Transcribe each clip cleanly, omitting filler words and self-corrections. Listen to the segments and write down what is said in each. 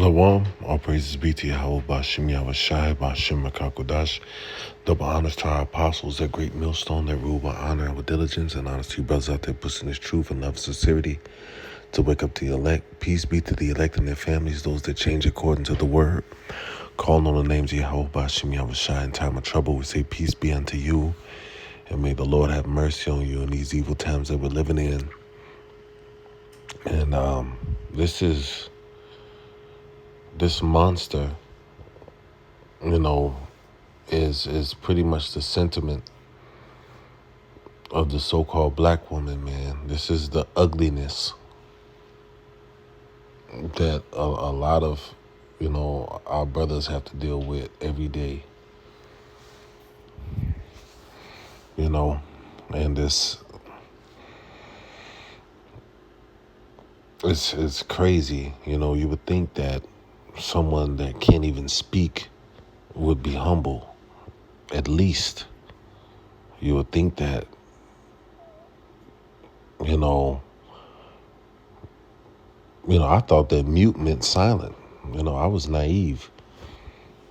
Shalom, all praises be to Yahweh Bashim Yahushai Bashim Makakodash. Double honors to our apostles, that great millstone that rule by honor and with diligence, and honors to you brothers out there pushing this truth and love and sincerity to wake up the elect. Peace be to the elect and their families, those that change according to the word. Calling on the names of Yahweh Bashim Yahushai in time of trouble, we say peace be unto you, and may the Lord have mercy on you in these evil times that we're living in. And this monster, is pretty much the sentiment of the so-called black woman, man. This is the ugliness that a lot of, our brothers have to deal with every day, and it's crazy. You would think that someone that can't even speak would be humble. At least you would think that, I thought that mute meant silent. I was naive,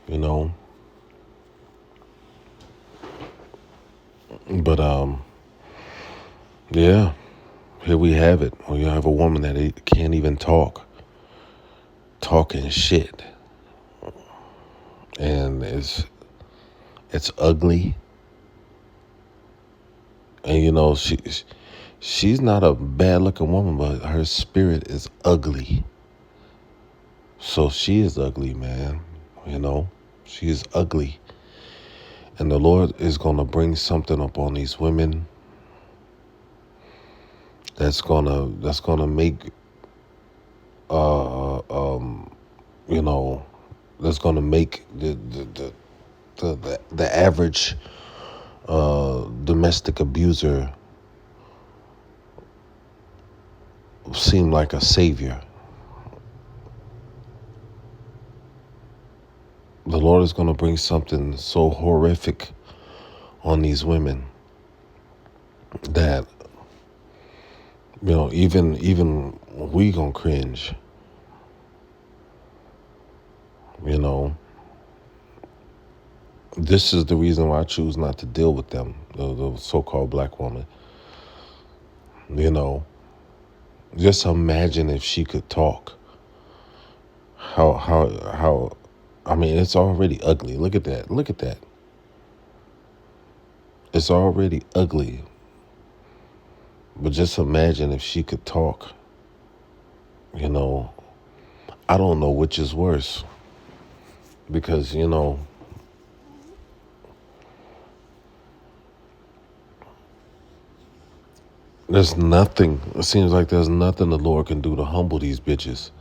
but yeah, here we have it. You have a woman that can't even talking shit, and it's ugly. And she's not a bad looking woman, but her spirit is ugly. So she is ugly, man. She is ugly. And the Lord is going to bring something upon these women that's going to make that's going to make the average domestic abuser seem like a savior. The Lord is going to bring something so horrific on these women that, even we gonna cringe. This is the reason why I choose not to deal with them, the so-called black woman. Just imagine if she could talk. How I mean, it's already ugly. Look at that. It's already ugly. But just imagine if she could talk. I don't know which is worse. Because, there's nothing. It seems like there's nothing the Lord can do to humble these bitches.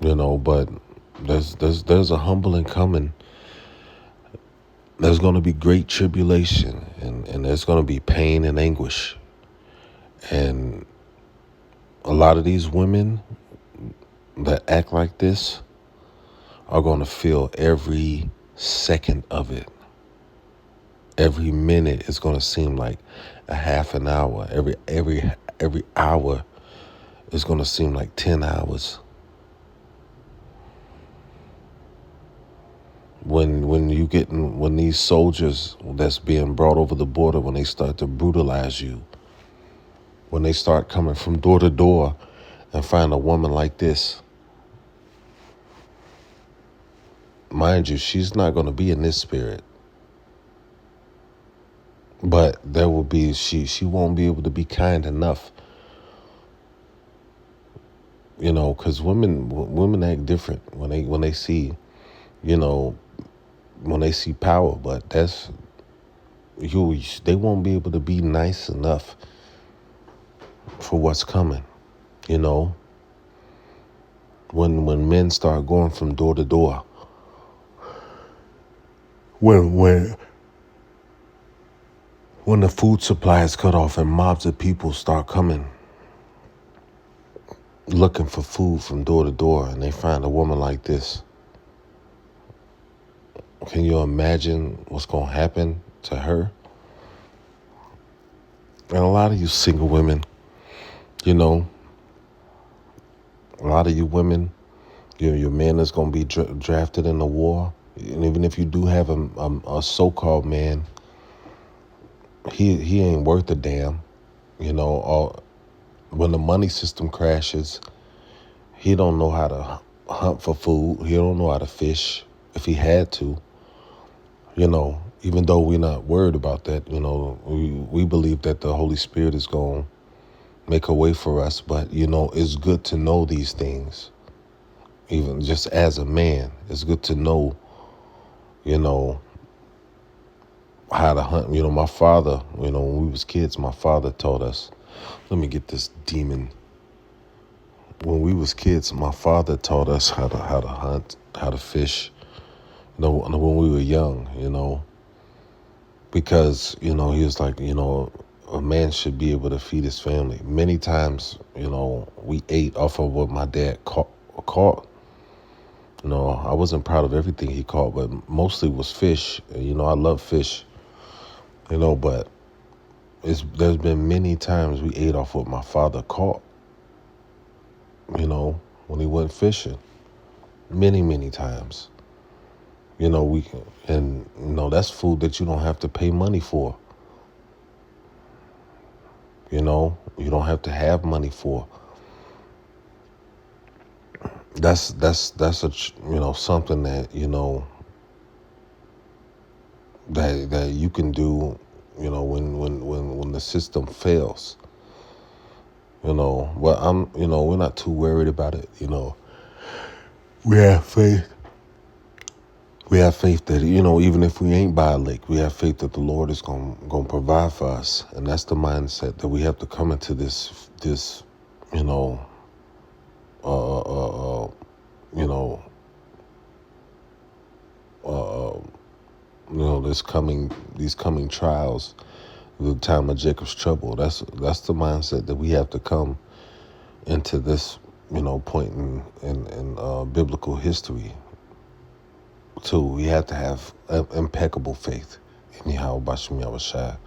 But there's a humbling coming. There's going to be great tribulation, and there's going to be pain and anguish. And a lot of these women that act like this are going to feel every second of it. Every minute is going to seem like a half an hour. Every hour is going to seem like 10 hours. When these soldiers that's being brought over the border, when they start to brutalize you, when they start coming from door to door and find a woman like this, mind you, she's not going to be in this spirit. But there will be, she won't be able to be kind enough, because women act different when they see, when they see power. But they won't be able to be nice enough for what's coming. When men start going from door to door, when the food supply is cut off and mobs of people start coming looking for food from door to door, and they find a woman like this, can you imagine what's going to happen to her? And a lot of you single women, You know, a lot of you women, your man is going to be drafted in the war. And even if you do have a so-called man, he ain't worth a damn. You know, when the money system crashes, he don't know how to hunt for food. He don't know how to fish if he had to. You know, even though we're not worried about that, you know, we believe that the Holy Spirit is going to make a way for us. But, you know, it's good to know these things. Even just as a man, it's good to know, you know, how to hunt. You know, my father, you know, when we was kids, my father taught us, let me get this demon. When we was kids, my father taught us how to hunt, how to fish, you know, when we were young, you know, because, you know, he was like, you know, a man should be able to feed his family. Many times, you know, we ate off of what my dad caught. You know, I wasn't proud of everything he caught, but mostly was fish. And, you know, I love fish, you know, but there's been many times we ate off what my father caught, you know, when he went fishing. Many, many times. You know, and you know, that's food that you don't have to pay money for. You know, you don't have to have money for. That's a, you know, something that, you know, that you can do, you know, when the system fails. You know, but you know, we're not too worried about it. You know, we have faith. We have faith that, you know, even if we ain't by a lake, we have faith that the Lord is gonna provide for us, and that's the mindset that we have to come into this, you know, you know, you know, these coming trials, the time of Jacob's trouble. That's the mindset that we have to come into this, you know, point in biblical history. Too, we have to have impeccable faith in Yahweh Bashim Yahushua.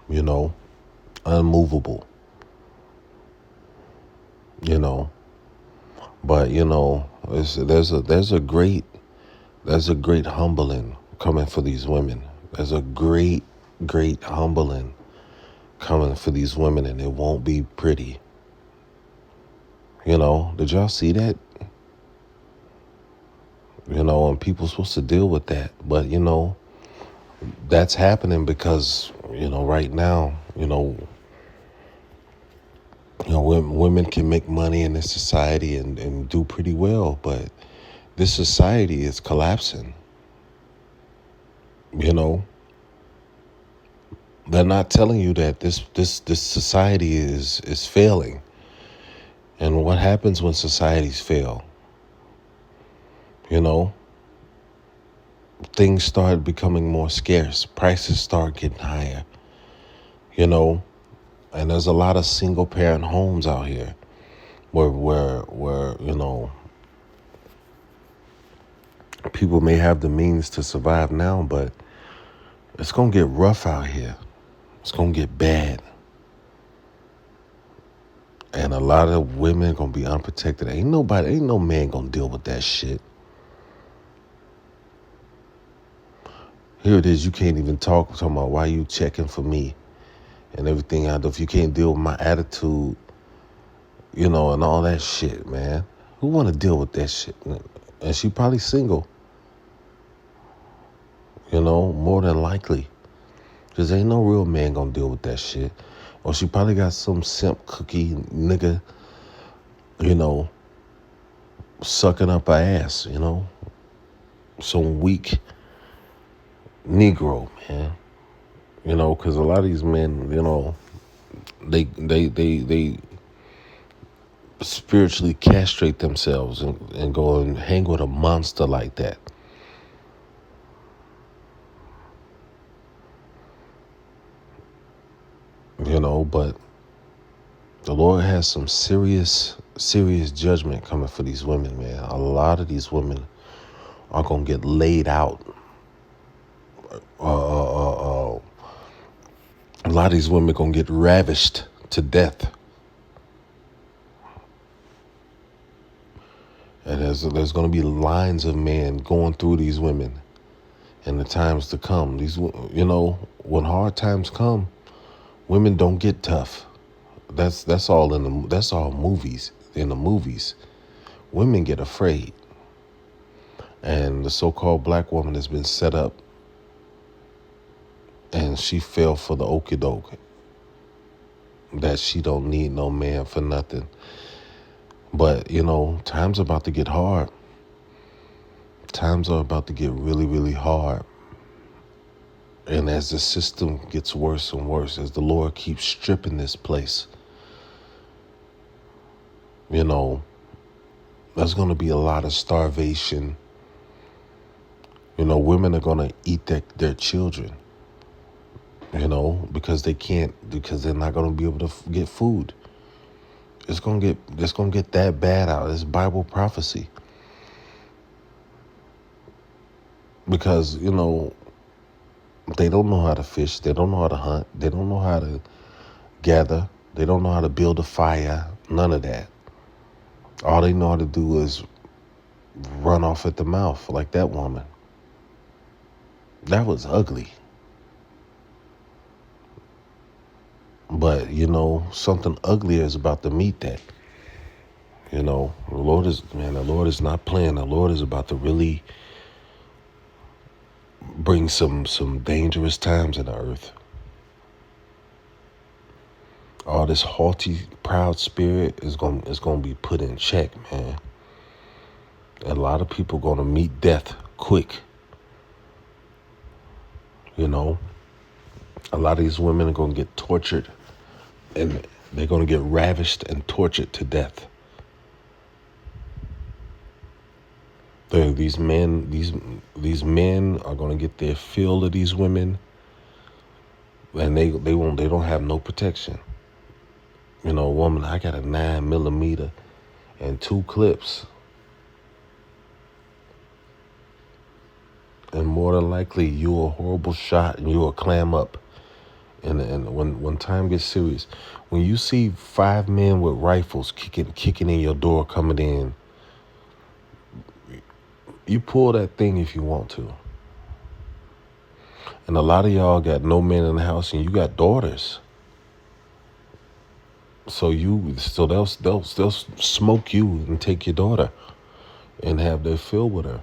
You know, unmovable. You know, but you know, there's a great humbling coming for these women. There's a great humbling coming for these women, and it won't be pretty. You know, did y'all see that? You know, and people supposed to deal with that, but you know, that's happening because, you know, right now, you know, women can make money in this society and do pretty well, but this society is collapsing. You know, they're not telling you that this society is failing. And what happens when societies fail? You know, things start becoming more scarce. Prices start getting higher. You know, and there's a lot of single parent homes out here where you know, people may have the means to survive now, but it's gonna get rough out here. It's gonna get bad. And a lot of women gonna be unprotected. Ain't no man gonna deal with that shit. Here it is, you can't even talking about why you checking for me and everything out. If you can't deal with my attitude, you know, and all that shit, man. Who wanna deal with that shit? And she probably single. You know, more than likely. Because ain't no real man gonna deal with that shit. Or she probably got some simp cookie nigga, you know, sucking up her ass, you know. Some weak Negro, man. You know, because a lot of these men, you know, they spiritually castrate themselves and go and hang with a monster like that. You know, but the Lord has some serious judgment coming for these women, man. A lot of these women are going to get laid out. A lot of these women going to get ravished to death. And there's going to be lines of men going through these women in the times to come. When hard times come, women don't get tough. That's all movies. In the movies, women get afraid, and the so-called black woman has been set up, and she fell for the okie doke that she don't need no man for nothing. But times are about to get hard. Times are about to get really, really hard. And as the system gets worse and worse, as the Lord keeps stripping this place, there's going to be a lot of starvation. Women are going to eat their children, because they're not going to be able to get food. It's going to get that bad out. It's Bible prophecy. Because, they don't know how to fish. They don't know how to hunt. They don't know how to gather. They don't know how to build a fire. None of that. All they know how to do is run off at the mouth like that woman. That was ugly. But, something uglier is about to meet that. The Lord is not playing. The Lord is about to really bring some dangerous times in the earth. All this haughty, proud spirit is going to be put in check, man. A lot of people going to meet death quick. A lot of these women are going to get tortured, and they're going to get ravished and tortured to death. These men are going to get their fill of these women, and they don't have no protection. Woman, I got a 9mm and 2 clips, and more than likely you're a horrible shot and you'll clam up. And when time gets serious, when you see 5 men with rifles kicking in your door coming in, you pull that thing if you want to. And a lot of y'all got no men in the house, and you got daughters. So they'll smoke you and take your daughter and have their fill with her.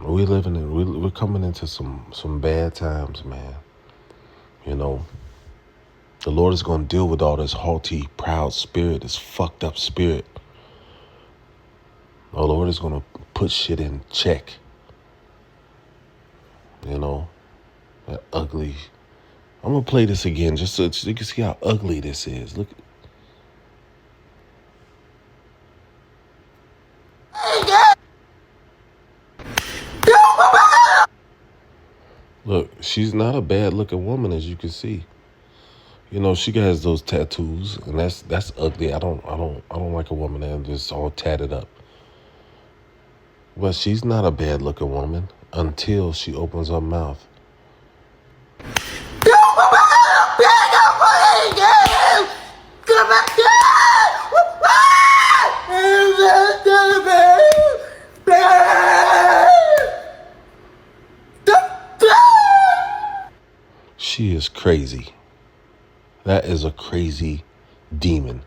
We're coming into some bad times, man. The Lord is going to deal with all this haughty, proud spirit, this fucked up spirit. The Lord is going to put shit in check. That ugly. I'm going to play this again just so you can see how ugly this is. Look. Look, she's not a bad looking woman, as you can see. She has those tattoos, and that's ugly. I don't like a woman that's just all tatted up. But she's not a bad looking woman until she opens her mouth. She is crazy. That is a crazy demon.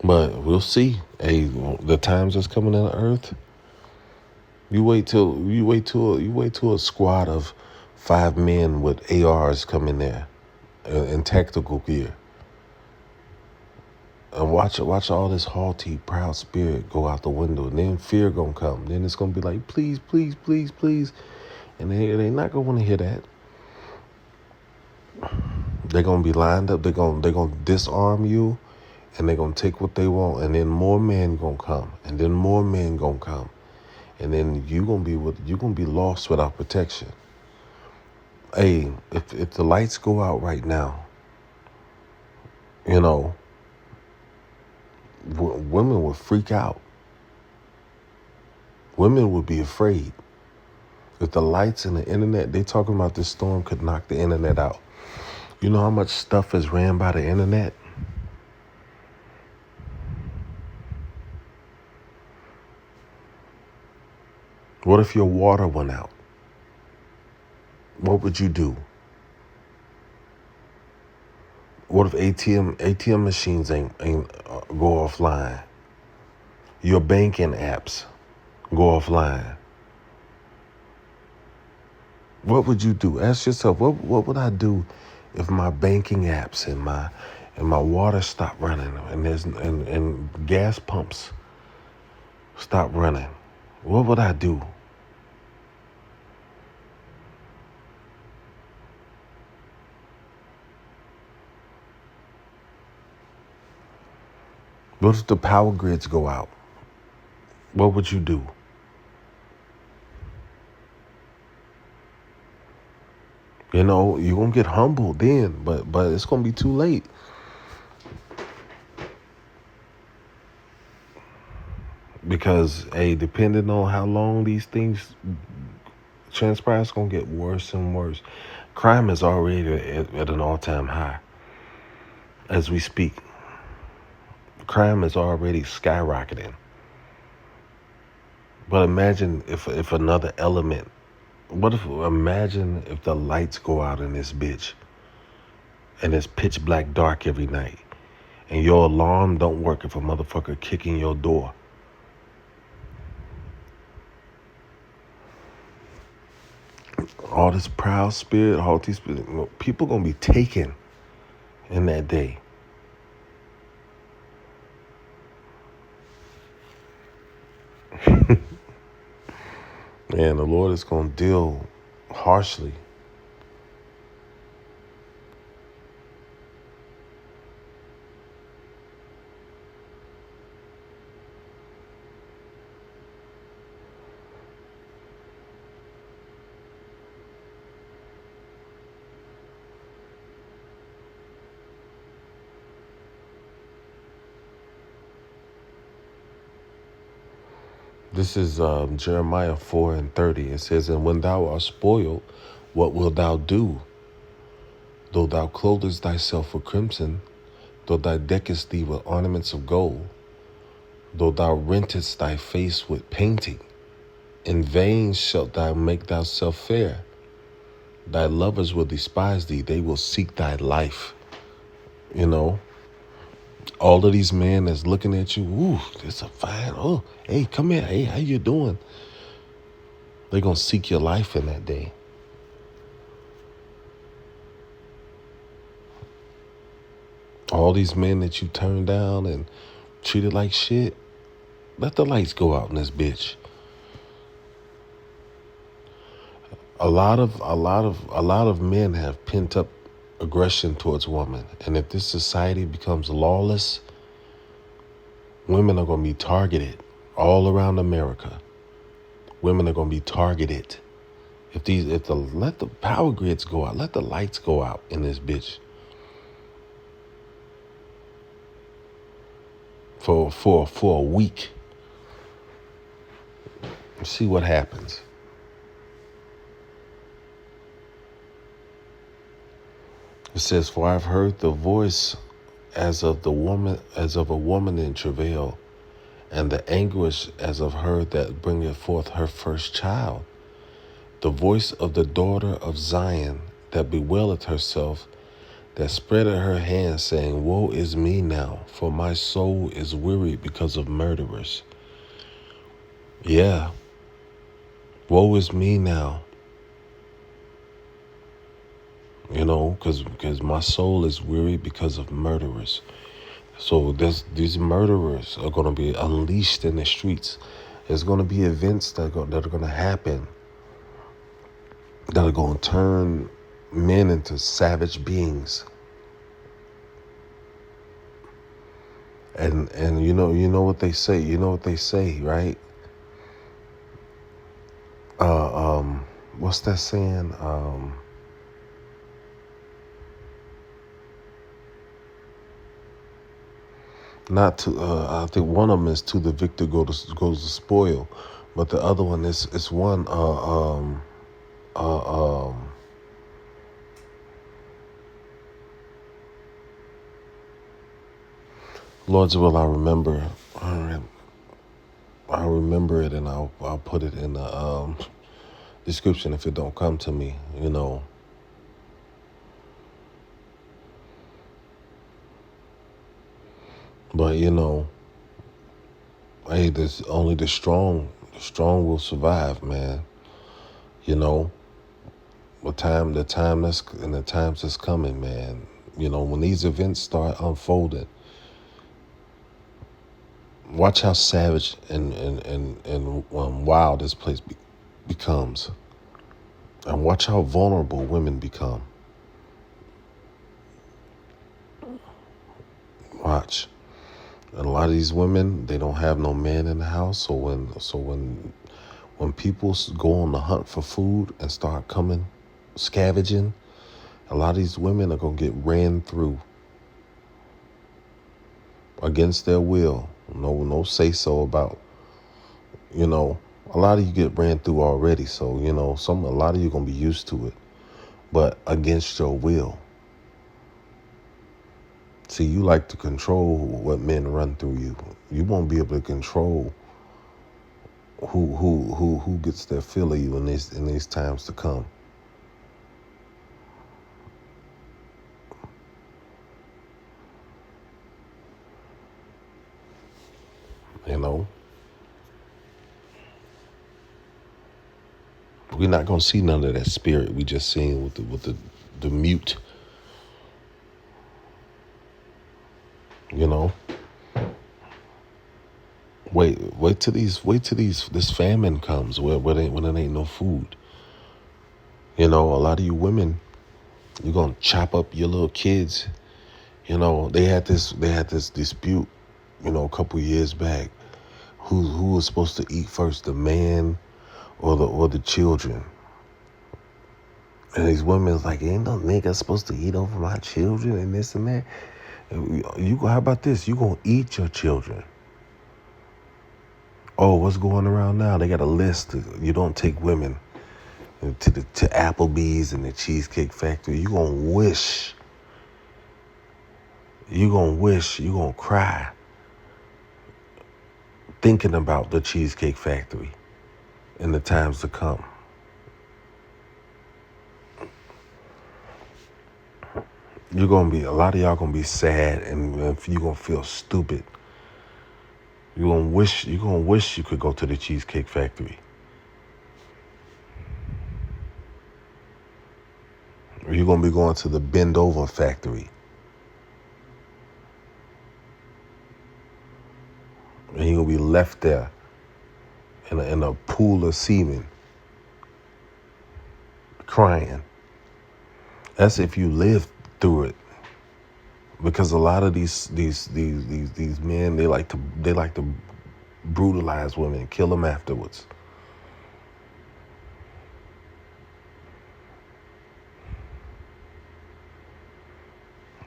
But we'll see. Hey, the times that's coming in the earth. You wait till a squad of 5 men with ARs come in there in tactical gear. And watch all this haughty, proud spirit go out the window. And then fear gonna come. Then it's gonna be like, please, please, please, please. And they're not gonna want to hear that. They're gonna be lined up. They're gonna disarm you, and they're gonna take what they want. And then more men gonna come, and then more men gonna come, and then you're gonna be lost without protection. Hey, if the lights go out right now, women would freak out. Women would be afraid. If the lights and the internet, they talking about this storm could knock the internet out. You know how much stuff is ran by the internet? What if your water went out? What would you do? What if ATM machines ain't go offline? Your banking apps go offline. What would you do? Ask yourself, what would I do if my banking apps and my water stop running and gas pumps stop running? What would I do? What if the power grids go out? What would you do? You know, you're gonna get humbled then, but it's gonna be too late. Because depending on how long these things transpire, it's gonna get worse and worse. Crime is already at an all-time high as we speak. Crime is already skyrocketing. But imagine if another element. Imagine if the lights go out in this bitch and it's pitch black dark every night and your alarm don't work if a motherfucker kicking your door. All this proud spirit, all these people gonna be taken in that day. And the Lord is gonna deal harshly. This is Jeremiah 4:30. It says, "And when thou art spoiled, what wilt thou do? Though thou clothest thyself with crimson, though thou deckest thee with ornaments of gold, though thou rentest thy face with painting, in vain shalt thou make thyself fair. Thy lovers will despise thee, they will seek thy life." You know, all of these men that's looking at you, ooh, this a fine, oh, hey, come here, hey, how you doing? They're going to seek your life in that day. All these men that you turned down and treated like shit, let the lights go out in this bitch. A lot of men have pent up aggression towards women, and if this society becomes lawless, women are going to be targeted all around America. Women are going to be targeted. Let the power grids go out, let the lights go out in this bitch for a week. See what happens. It says, "For I've heard the voice as of a woman in travail, and the anguish as of her that bringeth forth her first child. The voice of the daughter of Zion that bewaileth herself, that spreadeth her hands, saying, Woe is me now, for my soul is weary because of murderers." Yeah. Woe is me now. You know, because my soul is weary because of murderers. So these murderers are going to be unleashed in the streets. There's going to be events that are going to happen that are going to turn men into savage beings. And you know what they say. You know what they say, right? What's that saying? Not to. I think one of them is to the victor goes the spoil, but the other one is one. Uh, um, Lord's will, I remember it, and I'll put it in the description if it don't come to me. But hey, this only the strong will survive, man. You know, the times that's coming, man. When these events start unfolding, watch how savage and wild this place becomes, and watch how vulnerable women become. Watch. And a lot of these women, they don't have no man in the house. So when people go on the hunt for food and start coming scavenging, a lot of these women are gonna get ran through against their will. No say so about. A lot of you get ran through already. So a lot of you gonna be used to it, but against your will. See, you like to control what men run through you. You won't be able to control who gets their fill of you in these times to come. You know, we're not gonna see none of that spirit we just seen with the mute. You know, wait till this famine comes when there ain't no food. A lot of you women, you're gonna chop up your little kids. They had this dispute, a couple years back. Who was supposed to eat first, the man or the children? And these women's like, ain't no nigga supposed to eat over my children and this and that. How about this? You gonna eat your children? Oh, what's going around now? They got a list. You don't take women to Applebee's and the Cheesecake Factory. You gonna wish. You gonna cry thinking about the Cheesecake Factory in the times to come. A lot of y'all gonna be sad, and you're gonna feel stupid. You're gonna wish you could go to the Cheesecake Factory. Or you're gonna be going to the Bend Over Factory. And you're gonna be left there in a pool of semen, crying. That's if you live through it. Because a lot of these men, they like to brutalize women and kill them afterwards.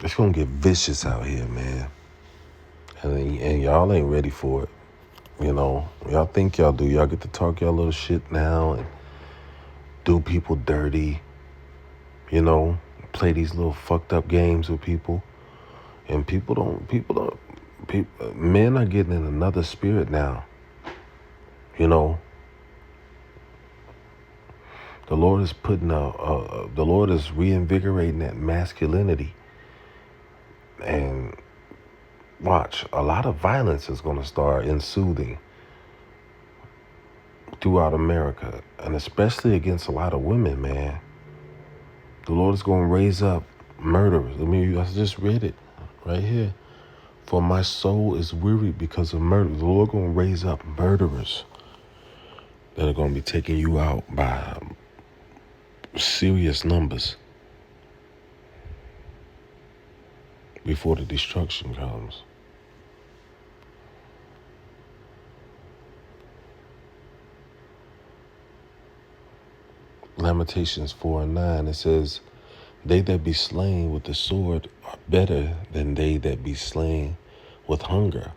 It's gonna get vicious out here, man. And y'all ain't ready for it. Y'all think y'all do. Y'all get to talk y'all little shit now and do people dirty. Play these little fucked up games with people. And men are getting in another spirit now. The Lord is the Lord is reinvigorating that masculinity. And watch, a lot of violence is going to start ensuing throughout America, and especially against a lot of women, man. The Lord is going to raise up murderers. I just read it right here. For my soul is wearied because of murder. The Lord is going to raise up murderers that are going to be taking you out by serious numbers before the destruction comes. Lamentations 4:9, it says, they that be slain with the sword are better than they that be slain with hunger.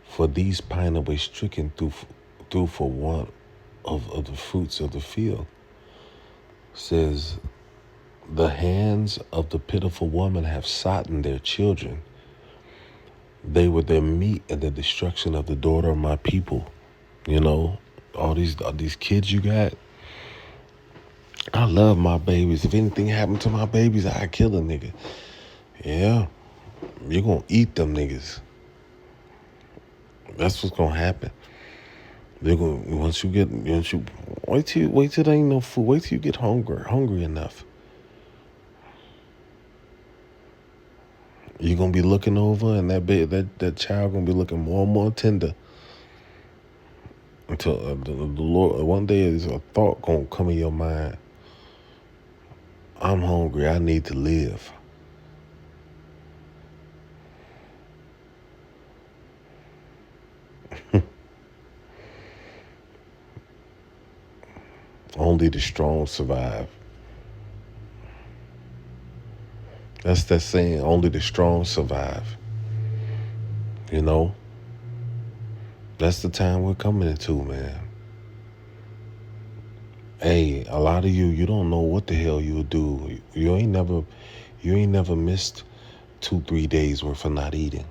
For these pine away stricken through for want of the fruits of the field. says, the hands of the pitiful woman have sotten their children. They were their meat and the destruction of the daughter of my people. You know, all these kids you got. I love my babies. If anything happened to my babies, I'd kill a nigga. Yeah, you're gonna eat them niggas. That's what's gonna happen. They're gonna once you wait till there ain't no food. Wait till you get hungry enough. You're gonna be looking over, and that child gonna be looking more and more tender. Until the Lord, one day is a thought gonna come in your mind. I'm hungry. I need to live. Only the strong survive. That's that saying. Only the strong survive. You know. That's the time we're coming into, man. Hey, a lot of you don't know what the hell you'll do. You ain't never missed 2-3 days worth of not eating.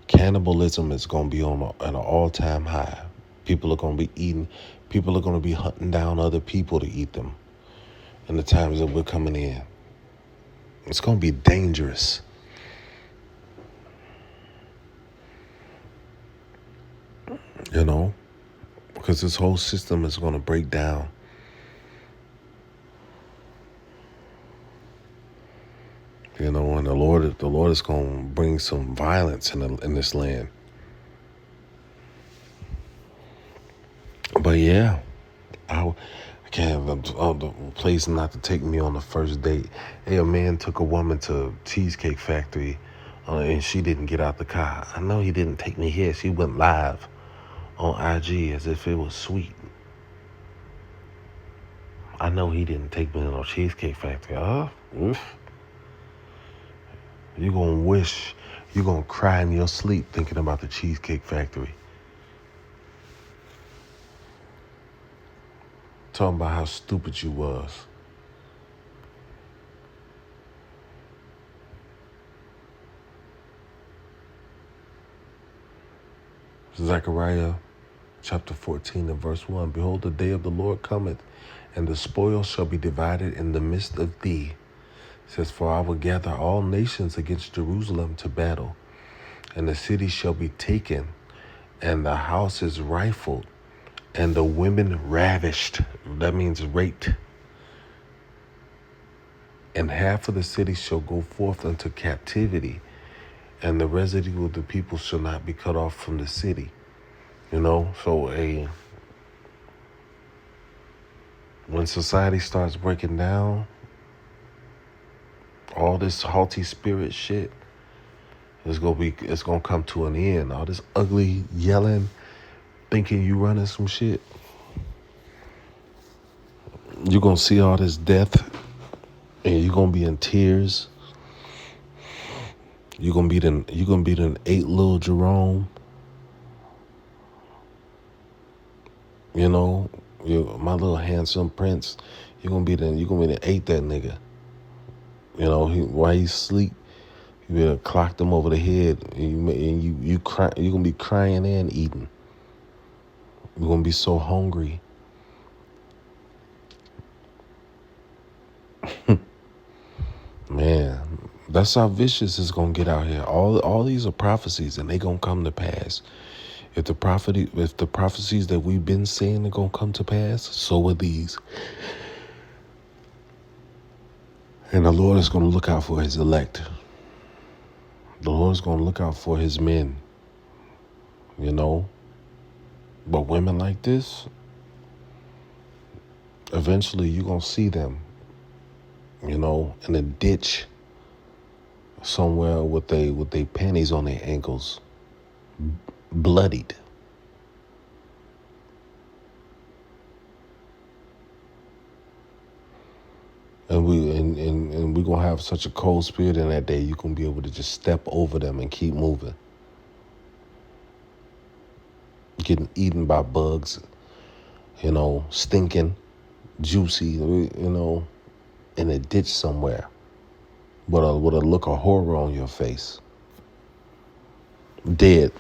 Cannibalism is gonna be on an all-time high. People are gonna be eating. People are gonna be hunting down other people to eat them. In the times that we're coming in, it's gonna be dangerous. You know, because this whole system is gonna break down. You know, and the Lord is gonna bring some violence in this land. But yeah, I can't. The place not to take me on the first date. Hey, a man took a woman to Cheesecake Factory, and she didn't get out the car. I know he didn't take me here. She went live on IG as if it was sweet. I know he didn't take me to no Cheesecake Factory. Oof. You're gonna wish, you're gonna cry in your sleep thinking about the Cheesecake Factory. Talking about how stupid you was. Zechariah chapter 14 and verse 1. Behold, the day of the Lord cometh, and the spoil shall be divided in the midst of thee. It says, for I will gather all nations against Jerusalem to battle, and the city shall be taken, and the houses rifled, and the women ravished. That means raped. And half of the city shall go forth unto captivity, and the residue of the people shall not be cut off from the city. You know, so when society starts breaking down, all this haughty spirit shit is gonna come to an end. All this ugly yelling, thinking you running some shit. You're gonna see all this death, and you're gonna be in tears. You're gonna be the 8 little Jerome. You know, my little handsome prince. You're gonna be the 8 that nigga. You know, while he sleep, you better clock them over the head, and you cry. You're gonna be crying and eating. You're gonna be so hungry. Man, that's how vicious it's gonna get out here. All these are prophecies, and they gonna come to pass. If the prophecies that we've been saying are gonna come to pass, so are these. And the Lord is gonna look out for his elect. The Lord is gonna look out for his men. You know? But women like this, eventually you're gonna see them, you know, in a ditch somewhere with they panties on their ankles, bloodied. And we gonna have such a cold spirit in that day, you're gonna be able to just step over them and keep moving. Getting eaten by bugs stinking, juicy, in a ditch somewhere with a look of horror on your face. Dead,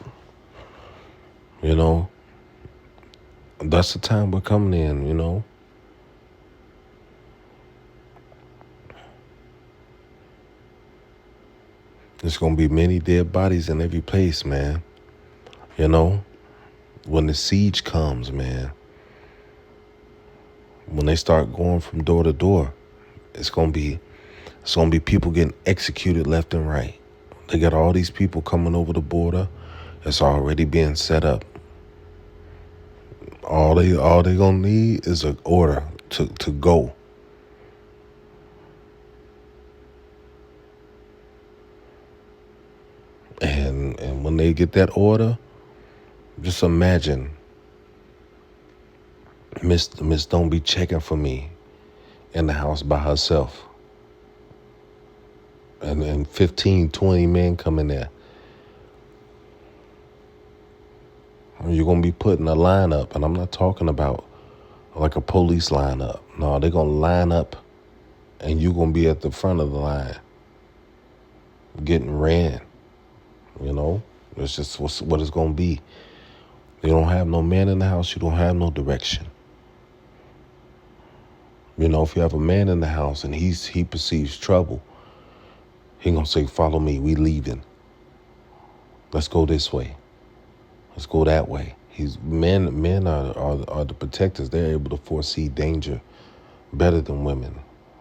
you know. That's the time we're coming in. There's going to be many dead bodies in every place, man. When the siege comes, man, when they start going from door to door, it's gonna be people getting executed left and right. They got all these people coming over the border. It's already being set up. All they gonna need is an order to go. And when they get that order, just imagine Miss don't be checking for me in the house by herself. And 15, 20 men come in there. You're going to be putting a line up, and I'm not talking about like a police lineup. No, they're going to line up, and you're going to be at the front of the line getting ran. It's just what it's going to be. You don't have no man in the house. You don't have no direction. If you have a man in the house and he perceives trouble, he going to say, follow me, we leaving. Let's go this way. Let's go that way. Men are the protectors. They're able to foresee danger better than women.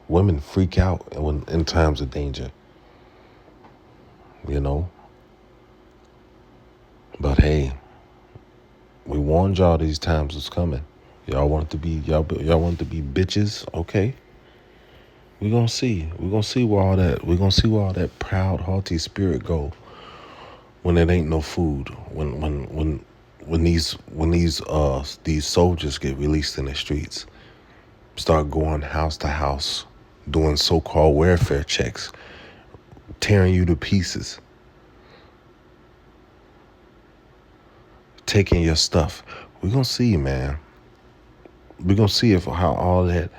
Women freak out in times of danger. But hey, we warned y'all these times was coming. Y'all want to be bitches, okay? We're gonna see. We're gonna see where all that proud, haughty spirit go when it ain't no food. When these soldiers get released in the streets, start going house to house, doing so-called welfare checks, tearing you to pieces, taking your stuff. We're gonna see, man. We're gonna see how all that,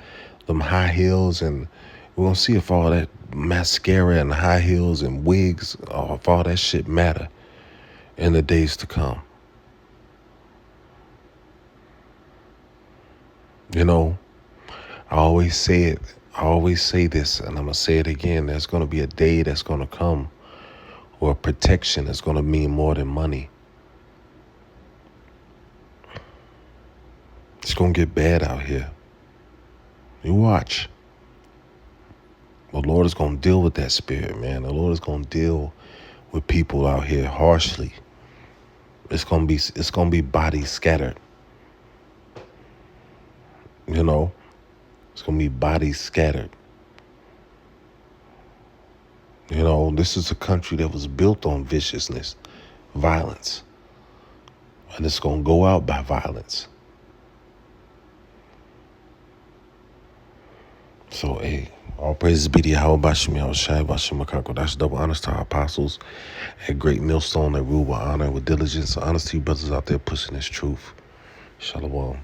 them high heels, and we're gonna see if all that mascara and high heels and wigs, if all that shit matter in the days to come. I always say this, and I'm gonna say it again. There's gonna be a day that's gonna come where protection is gonna mean more than money. It's gonna get bad out here. You watch. The Lord is gonna deal with that spirit, man. The Lord is gonna deal with people out here harshly. It's gonna be bodies scattered. It's gonna be bodies scattered. This is a country that was built on viciousness, violence, and it's gonna go out by violence. So, hey, all praises be to Yahweh Bashim Yahushai Bashim Makako. That's double honors to our apostles at Great Millstone that rule with honor and with diligence. So honest to you brothers out there pushing this truth. Shalom.